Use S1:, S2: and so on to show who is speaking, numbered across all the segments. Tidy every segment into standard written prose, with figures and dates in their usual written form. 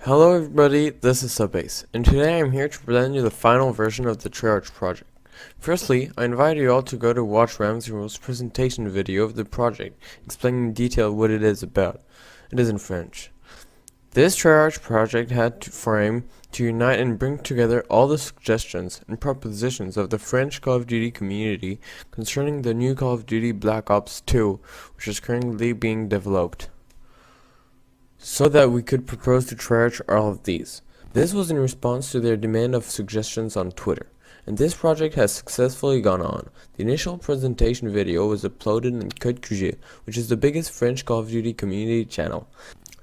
S1: Hello everybody, this is Subbase, and today I'm here to present you the final version of the Treyarch project. Firstly, I invite you all to go to watch Ramsey's presentation video of the project, explaining in detail what it is about. It is in French. This Treyarch project had for aim to unite and bring together all the suggestions and propositions of the French Call of Duty community concerning the new Call of Duty Black Ops 2, which is currently being developed, so that we could propose to Treyarch all of these. This was in response to their demand of suggestions on Twitter, and this project has successfully gone on. The initial presentation video was uploaded in Code QG, which is the biggest French Call of Duty community channel,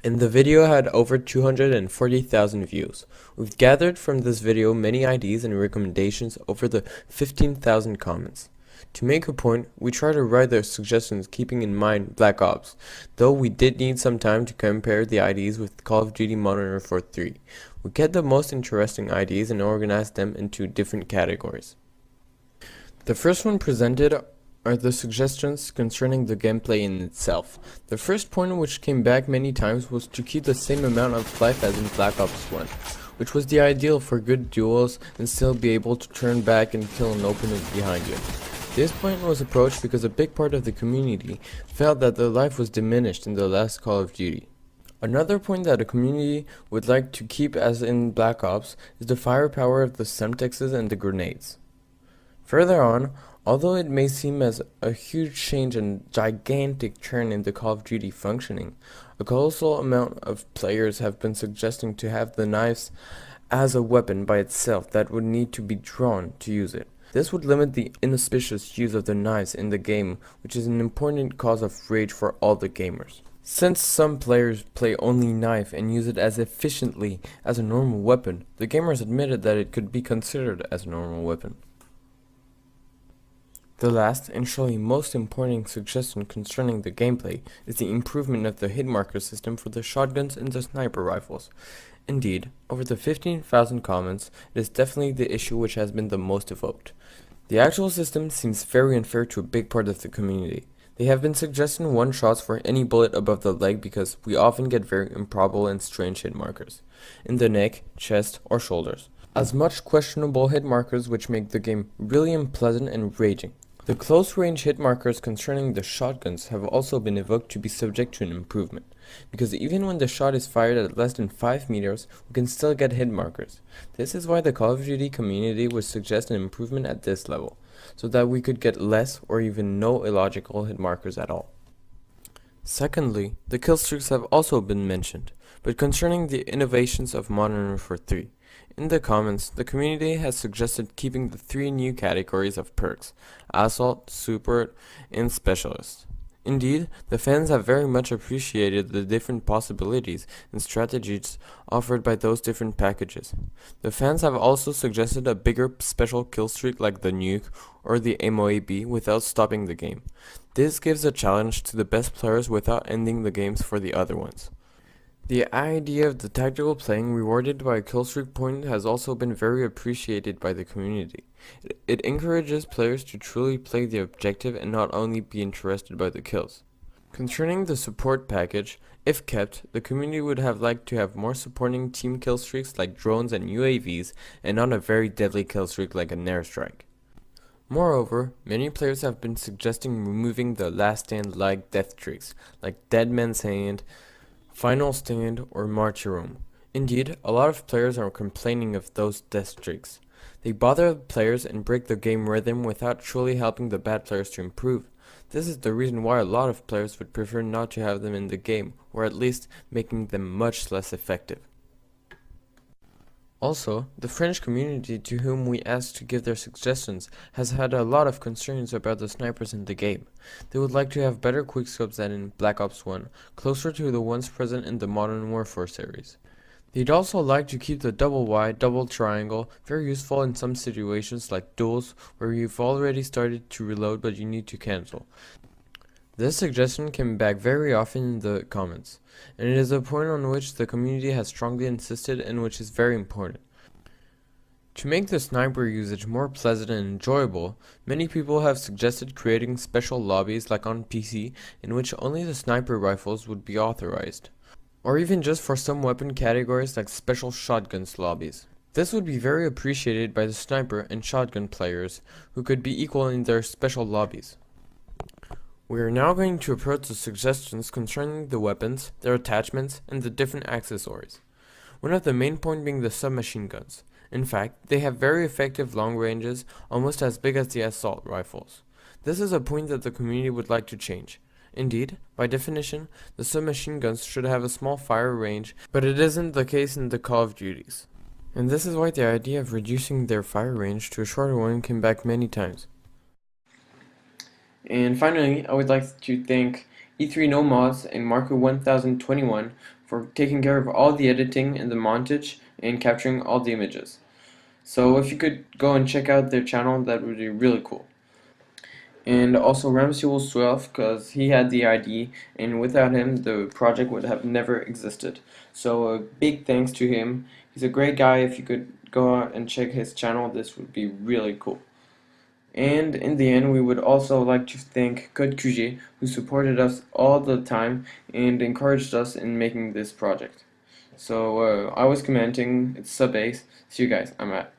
S1: and the video had over 240,000 views. We've gathered from this video many ideas and recommendations over the 15,000 comments. To make a point, we try to write their suggestions keeping in mind Black Ops, though we did need some time to compare the ideas with Call of Duty Modern Warfare 3. We get the most interesting ideas and organized them into different categories. The first one presented are the suggestions concerning the gameplay in itself. The first point which came back many times was to keep the same amount of life as in Black Ops 1, which was the ideal for good duels and still be able to turn back and kill an opponent behind you. This point was approached because a big part of the community felt that the life was diminished in the last Call of Duty. Another point that the community would like to keep as in Black Ops is the firepower of the Semtexes and the grenades. Further on, although it may seem as a huge change and gigantic turn in the Call of Duty functioning, a colossal amount of players have been suggesting to have the knives as a weapon by itself that would need to be drawn to use it. This would limit the inauspicious use of the knives in the game, which is an important cause of rage for all the gamers. Since some players play only knife and use it as efficiently as a normal weapon, the gamers admitted that it could be considered as a normal weapon. The last and surely most important suggestion concerning the gameplay is the improvement of the hit marker system for the shotguns and the sniper rifles. Indeed, over the 15,000 comments, it is definitely the issue which has been the most evoked. The actual system seems very unfair to a big part of the community. They have been suggesting one shots for any bullet above the leg because we often get very improbable and strange hit markers in the neck, chest, or shoulders, as much questionable hit markers which make the game really unpleasant and raging. The close-range hit markers concerning the shotguns have also been evoked to be subject to an improvement, because even when the shot is fired at less than 5 meters, we can still get hit markers. This is why the Call of Duty community would suggest an improvement at this level, so that we could get less or even no illogical hit markers at all. Secondly, the kill streaks have also been mentioned, but concerning the innovations of Modern Warfare 3. In the comments, the community has suggested keeping the 3 new categories of perks: Assault, Support, and Specialist. Indeed, the fans have very much appreciated the different possibilities and strategies offered by those different packages. The fans have also suggested a bigger special kill streak like the nuke or the MOAB without stopping the game. This gives a challenge to the best players without ending the games for the other ones. The idea of the tactical playing rewarded by a killstreak point has also been very appreciated by the community. It encourages players to truly play the objective and not only be interested by the kills. Concerning the support package, if kept, the community would have liked to have more supporting team killstreaks like drones and UAVs, and not a very deadly killstreak like an airstrike. Moreover, many players have been suggesting removing the last stand-like death streaks, like Dead Man's Hand, Final Stand, or Martyrdom. Indeed, a lot of players are complaining of those death streaks. They bother the players and break the game rhythm without truly helping the bad players to improve. This is the reason why a lot of players would prefer not to have them in the game, or at least making them much less effective. Also, the French community to whom we asked to give their suggestions has had a lot of concerns about the snipers in the game. They would like to have better quickscopes than in Black Ops 1, closer to the ones present in the Modern Warfare series. They'd also like to keep the double wide, double triangle, very useful in some situations like duels where you've already started to reload but you need to cancel. This suggestion came back very often in the comments, and it is a point on which the community has strongly insisted and which is very important. To make the sniper usage more pleasant and enjoyable, many people have suggested creating special lobbies like on PC in which only the sniper rifles would be authorized. or even just for some weapon categories like special shotguns lobbies. This would be very appreciated by the sniper and shotgun players, who could be equal in their special lobbies. We are now going to approach the suggestions concerning the weapons, their attachments, and the different accessories. One of the main points being the submachine guns. In fact, they have very effective long ranges, almost as big as the assault rifles. This is a point that the community would like to change. Indeed, by definition, the submachine guns should have a small fire range, but it isn't the case in the Call of Duties. And this is why the idea of reducing their fire range to a shorter one came back many times. And finally, I would like to thank E3 No Mods and Marco 1021 for taking care of all the editing and the montage and capturing all the images. So if you could go and check out their channel, that would be really cool. And also Ramsewell 12, because he had the ID, and without him the project would have never existed. So a big thanks to him. He's a great guy. If you could go out and check his channel, this would be really cool. And in the end, we would also like to thank Code QG, who supported us all the time and encouraged us in making this project. So I was commenting, it's sub-ace. See you guys, I'm out.